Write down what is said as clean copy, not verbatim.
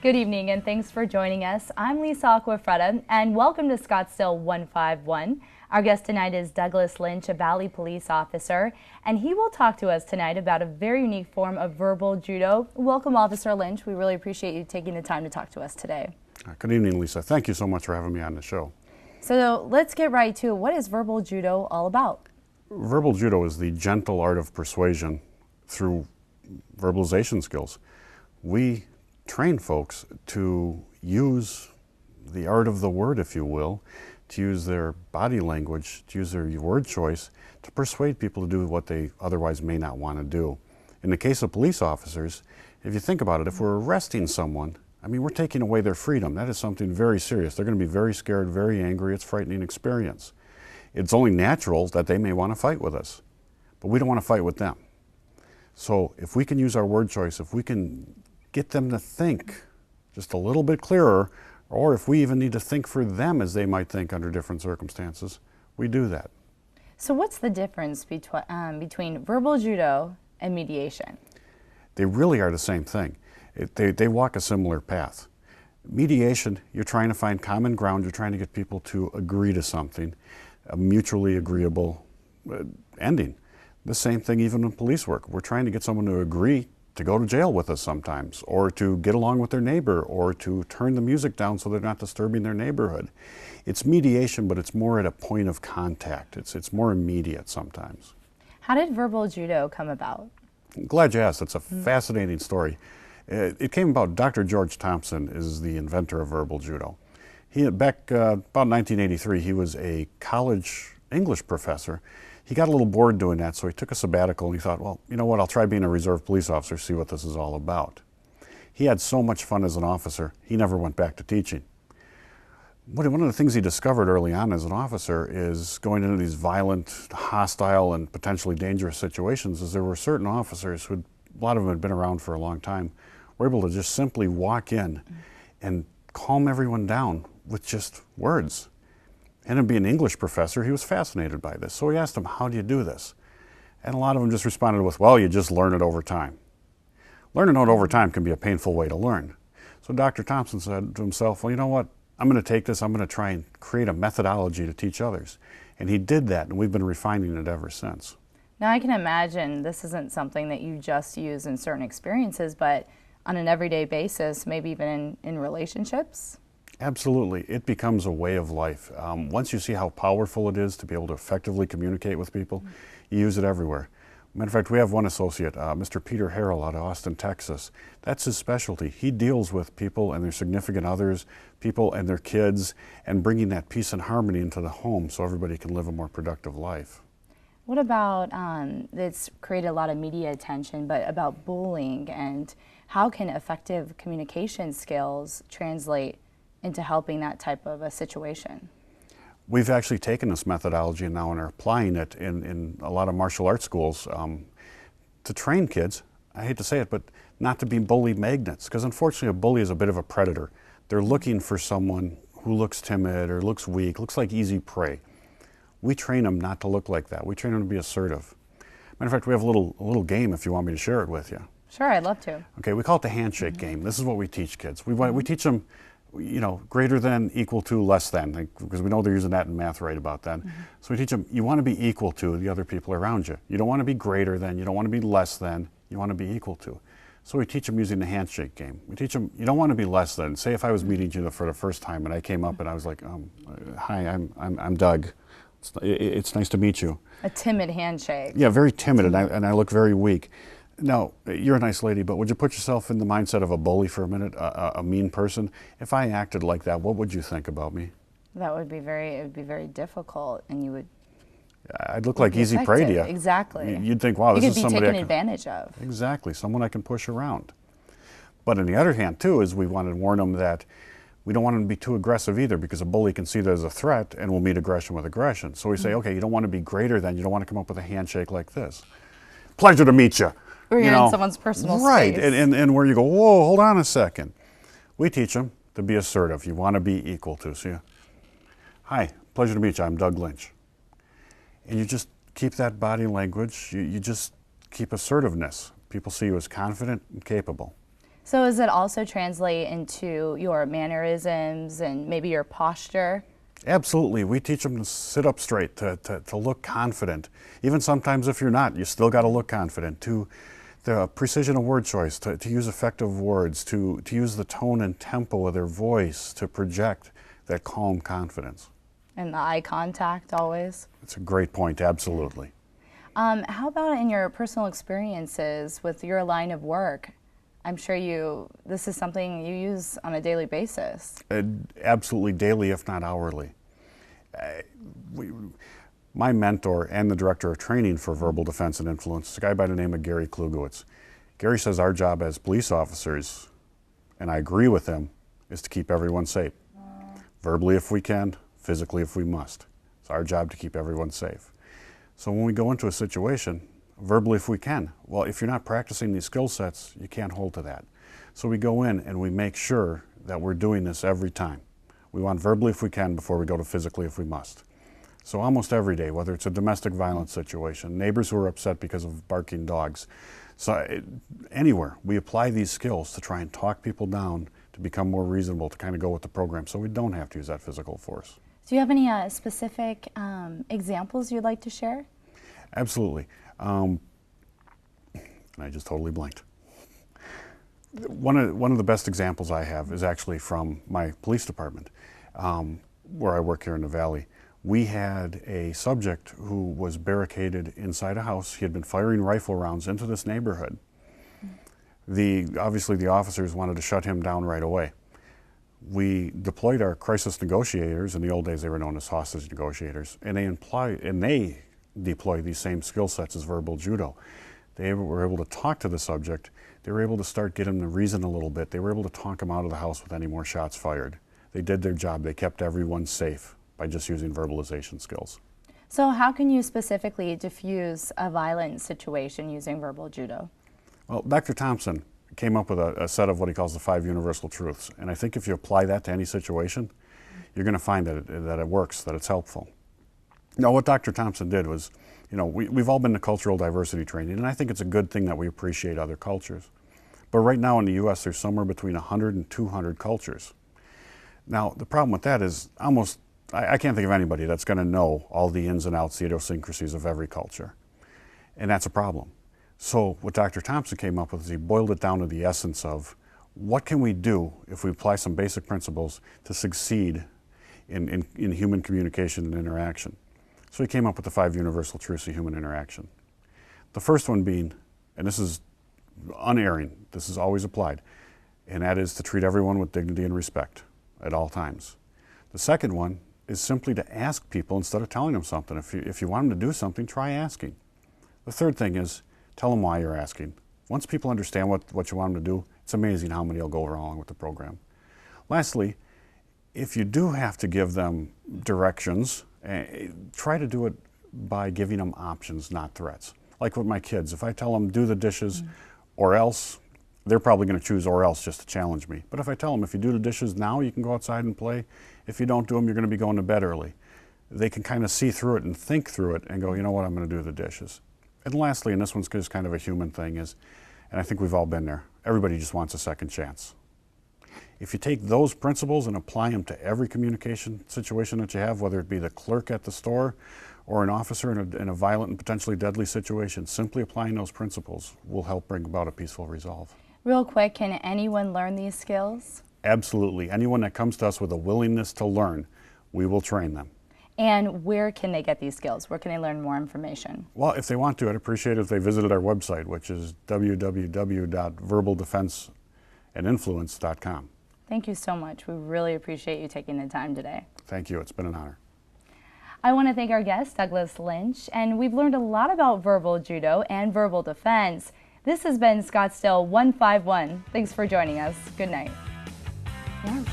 Good evening and thanks for joining us. I'm Lisa Aquafreda and welcome to Scottsdale 151. Our guest tonight is Douglas Lynch, a Valley police officer, and he will talk to us tonight about a very unique form of verbal judo. Welcome, Officer Lynch. We really appreciate you taking the time to talk to us today. Good evening, Lisa. Thank you so much for having me on the show. So let's get right to it. What is verbal judo all about? Verbal judo is the gentle art of persuasion through verbalization skills. We train folks to use the art of the word, if you will, to use their body language, to use their word choice, to persuade people to do what they otherwise may not want to do. In the case of police officers, if you think about it, if we're arresting someone, I mean, we're taking away their freedom. That is something very serious. They're going to be very scared, very angry. It's a frightening experience. It's only natural that they may want to fight with us, but we don't want to fight with them. So if we can use our word choice, if we can get them to think just a little bit clearer, or if we even need to think for them as they might think under different circumstances, we do that. So what's the difference between verbal judo and mediation? They really are the same thing. They walk a similar path. Mediation, you're trying to find common ground, you're trying to get people to agree to something, a mutually agreeable ending. The same thing even in police work. We're trying to get someone to agree to go to jail with us sometimes, or to get along with their neighbor, or to turn the music down so they're not disturbing their neighborhood. It's mediation, but it's more at a point of contact. It's more immediate sometimes. How did verbal judo come about? I'm glad you asked. It's a fascinating story. It came about. Dr. George Thompson is the inventor of verbal judo. Back about 1983, he was a college English professor. He got a little bored doing that, so he took a sabbatical and he thought, well, you know what, I'll try being a reserve police officer, see what this is all about. He had so much fun as an officer, he never went back to teaching. One of the things he discovered early on as an officer is going into these violent, hostile, and potentially dangerous situations is there were certain officers who, a lot of them had been around for a long time, were able to just simply walk in and calm everyone down with just words. And him being an English professor, he was fascinated by this. So he asked him, how do you do this? And a lot of them just responded with, well, you just learn it over time. Learning it over time can be a painful way to learn. So Dr. Thompson said to himself, well, you know what? I'm going to take this, I'm going to try and create a methodology to teach others. And he did that, and we've been refining it ever since. Now I can imagine this isn't something that you just use in certain experiences, but on an everyday basis, maybe even in relationships? Absolutely. It becomes a way of life. Once you see how powerful it is to be able to effectively communicate with people, you use it everywhere. Matter of fact, we have one associate, Mr. Peter Harrell out of Austin, Texas. That's his specialty. He deals with people and their significant others, people and their kids, and bringing that peace and harmony into the home so everybody can live a more productive life. What about, it's created a lot of media attention, but about bullying, and how can effective communication skills translate into helping that type of a situation? We've actually taken this methodology now and are applying it in a lot of martial arts schools to train kids, I hate to say it, but not to be bully magnets, because unfortunately a bully is a bit of a predator. They're looking for someone who looks timid or looks weak, looks like easy prey. We train them not to look like that. We train them to be assertive. Matter of fact, we have a little game if you want me to share it with you. Sure, I'd love to. Okay, we call it the handshake game. This is what we teach kids. We teach them, you know, greater than, equal to, less than, because we know they're using that in math right about then. So we teach them, you want to be equal to the other people around you. You don't want to be greater than, you don't want to be less than, you want to be equal to. So we teach them using the handshake game. We teach them, you don't want to be less than. Say if I was meeting you for the first time and I came up and I was like, hi, I'm Doug. It's nice to meet you. A timid handshake. Yeah, very timid, and I look very weak. Now, you're a nice lady, but would you put yourself in the mindset of a bully for a minute, a mean person? If I acted like that, what would you think about me? That would be it would be very difficult, and you would... I'd look like easy prey to you. Exactly. You'd think, wow, this is somebody you could be taken advantage of. Exactly, someone I can push around. But on the other hand, too, is we want to warn them that we don't want them to be too aggressive either, because a bully can see that as a threat and will meet aggression with aggression. So we say, okay, you don't want to be greater than, you don't want to come up with a handshake like this. Pleasure to meet you. Or you're in someone's personal right, space. Right, and where you go, whoa, hold on a second. We teach them to be assertive. You want to be equal to. So hi, pleasure to meet you. I'm Doug Lynch. And you just keep that body language. You just keep assertiveness. People see you as confident and capable. So does it also translate into your mannerisms and maybe your posture? Absolutely. We teach them to sit up straight, to look confident. Even sometimes if you're not, you still got to look confident. To the precision of word choice, to use effective words, to use the tone and tempo of their voice to project that calm confidence. And the eye contact always? It's a great point, absolutely. How about in your personal experiences with your line of work? I'm sure this is something you use on a daily basis. Absolutely daily, if not hourly. My mentor and the director of training for verbal defense and influence is a guy by the name of Gary Klugowitz. Gary says our job as police officers, and I agree with him, is to keep everyone safe. Verbally if we can, physically if we must. It's our job to keep everyone safe. So when we go into a situation, verbally if we can, well, if you're not practicing these skill sets, you can't hold to that. So we go in and we make sure that we're doing this every time. We want verbally if we can before we go to physically if we must. So almost every day, whether it's a domestic violence situation, neighbors who are upset because of barking dogs, anywhere, we apply these skills to try and talk people down to become more reasonable, to kind of go with the program so we don't have to use that physical force. Do you have any specific examples you'd like to share? Absolutely. And I just totally blanked. One of the best examples I have is actually from my police department, where I work here in the Valley. We had a subject who was barricaded inside a house. He had been firing rifle rounds into this neighborhood. Obviously the officers wanted to shut him down right away. We deployed our crisis negotiators. In the old days they were known as hostage negotiators, and they deploy these same skill sets as verbal judo. They were able to talk to the subject. They were able to start getting him to reason a little bit. They were able to talk him out of the house with any more shots fired. They did their job. They kept everyone safe by just using verbalization skills. So how can you specifically diffuse a violent situation using verbal judo? Well, Dr. Thompson came up with a set of what he calls the 5 universal truths. And I think if you apply that to any situation, you're going to find that it works, that it's helpful. Now, what Dr. Thompson did was, we've all been to cultural diversity training, and I think it's a good thing that we appreciate other cultures. But right now in the U.S., there's somewhere between 100 and 200 cultures. Now, the problem with that is I can't think of anybody that's going to know all the ins and outs, the idiosyncrasies of every culture. And that's a problem. So what Dr. Thompson came up with is he boiled it down to the essence of what can we do if we apply some basic principles to succeed in human communication and interaction. So he came up with the 5 universal truths of human interaction. The first one being, and this is unerring, this is always applied, and that is to treat everyone with dignity and respect at all times. The second one is simply to ask people instead of telling them something. If you want them to do something, try asking. The third thing is tell them why you're asking. Once people understand what you want them to do, it's amazing how many will go along with the program. Lastly, if you do have to give them directions, try to do it by giving them options, not threats. Like with my kids, if I tell them do the dishes or else, they're probably going to choose or else just to challenge me. But if I tell them if you do the dishes now, you can go outside and play. If you don't do them, you're going to be going to bed early. They can kind of see through it and think through it and go, you know what, I'm going to do the dishes. And lastly, and this one's just kind of a human thing, is, and I think we've all been there, everybody just wants a second chance. If you take those principles and apply them to every communication situation that you have, whether it be the clerk at the store or an officer in a violent and potentially deadly situation, simply applying those principles will help bring about a peaceful resolve. Real quick, can anyone learn these skills? Absolutely. Anyone that comes to us with a willingness to learn, we will train them. And where can they get these skills? Where can they learn more information? Well, if they want to, I'd appreciate it if they visited our website, which is www.verbaldefenseandinfluence.com. Thank you so much. We really appreciate you taking the time today. Thank you. It's been an honor. I want to thank our guest, Douglas Lynch, and we've learned a lot about verbal judo and verbal defense. This has been Scottsdale 151. Thanks for joining us. Good night. Yeah, really